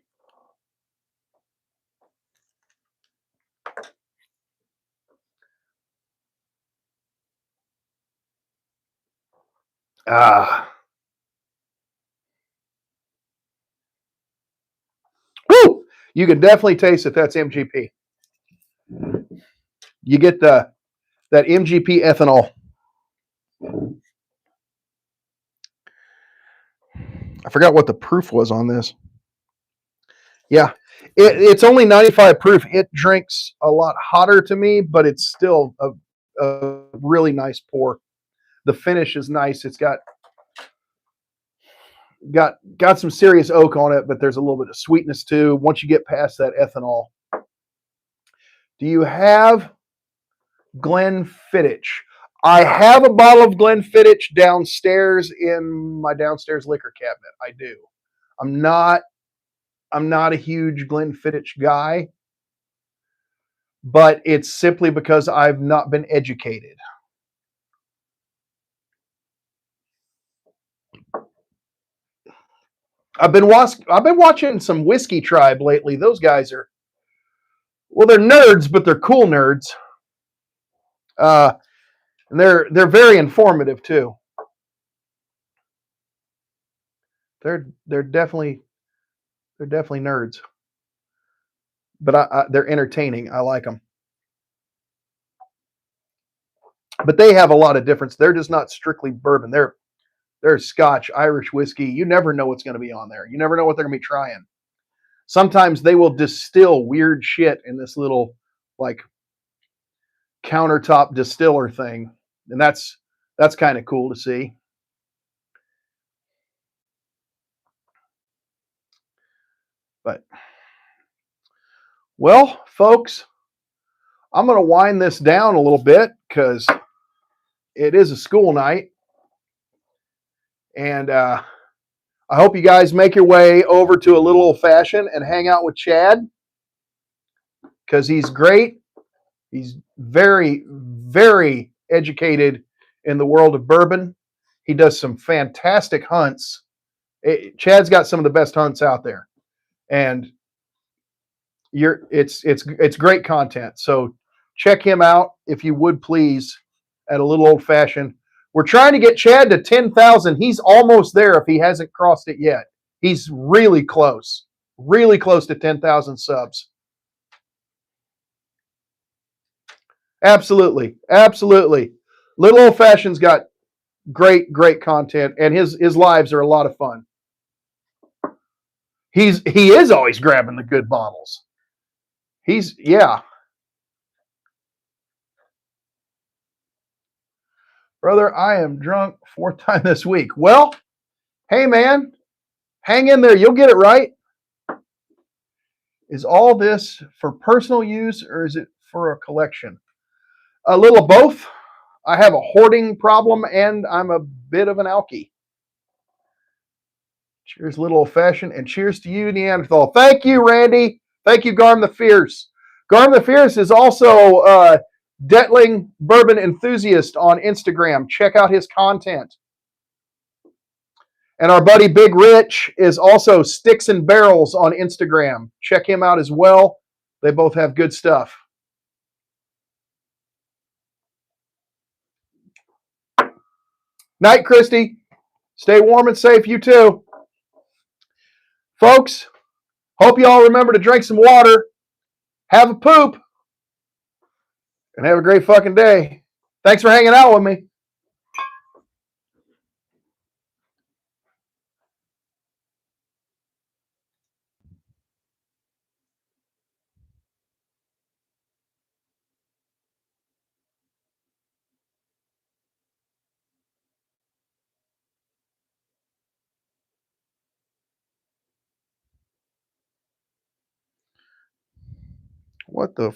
Woo! You can definitely taste it. That's MGP. You get that MGP ethanol. I forgot what the proof was on this. Yeah, it's only 95 proof. It drinks a lot hotter to me, but it's still a really nice pour. The finish is nice. It's got some serious oak on it, but there's a little bit of sweetness too. Once you get past that ethanol. Do you have Glenfiddich? I have a bottle of Glenfiddich downstairs in my downstairs liquor cabinet. I do. I'm not a huge Glenfiddich guy, but it's simply because I've not been educated. I've been watching some Whiskey Tribe lately. Those guys are, well, they're nerds, but they're cool nerds. And they're very informative too. They're definitely nerds, but they're entertaining. I like them. But they have a lot of difference. They're just not strictly bourbon. They're Scotch, Irish whiskey. You never know what's going to be on there. You never know what they're going to be trying. Sometimes they will distill weird shit in this little like countertop distiller thing, and that's kind of cool to see. But well, folks, I'm going to wind this down a little bit because it is a school night, and I hope you guys make your way over to a little old fashioned and hang out with Chad because he's great. He's very, very educated in the world of bourbon. He does some fantastic hunts. Chad's got some of the best hunts out there, and it's great content. So check him out if you would please at a little old fashioned. We're trying to get Chad to 10,000. He's almost there if he hasn't crossed it yet. He's really close to 10,000 subs. Absolutely. Little Old Fashioned's got great content, and his lives are a lot of fun. He is always grabbing the good bottles. Yeah. Brother, I am drunk 4th time this week. Well, hey man, hang in there. You'll get it right. Is all this for personal use or is it for a collection? A little of both. I have a hoarding problem and I'm a bit of an alkie. Cheers, Little Old Fashioned, and cheers to you, Neanderthal. Thank you, Randy. Thank you, Garm the Fierce. Garm the Fierce is also Detling Bourbon Enthusiast on Instagram. Check out his content. And our buddy Big Rich is also Sticks and Barrels on Instagram. Check him out as well. They both have good stuff. Night, Christy. Stay warm and safe. You too. Folks, hope you all remember to drink some water, have a poop, and have a great fucking day. Thanks for hanging out with me. What the...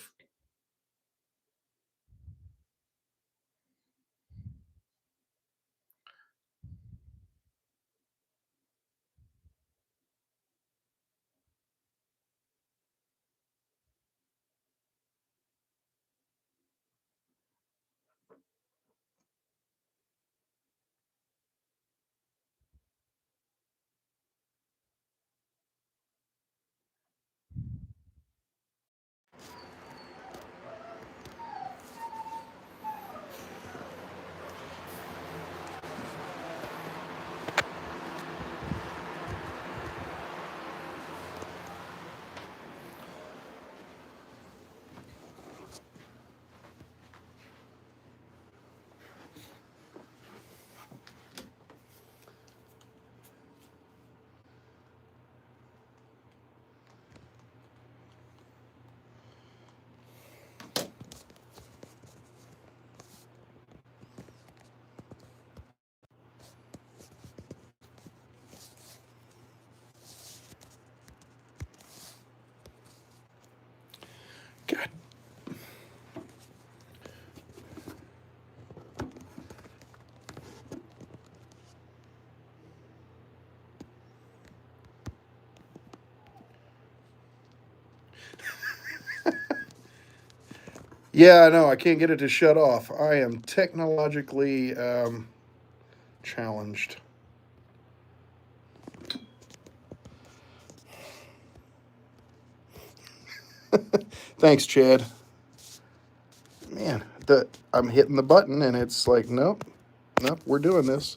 God. Yeah, no, I can't get it to shut off. I am technologically challenged.
Thanks, Chad. Man, I'm hitting the button and it's like, nope, we're doing this.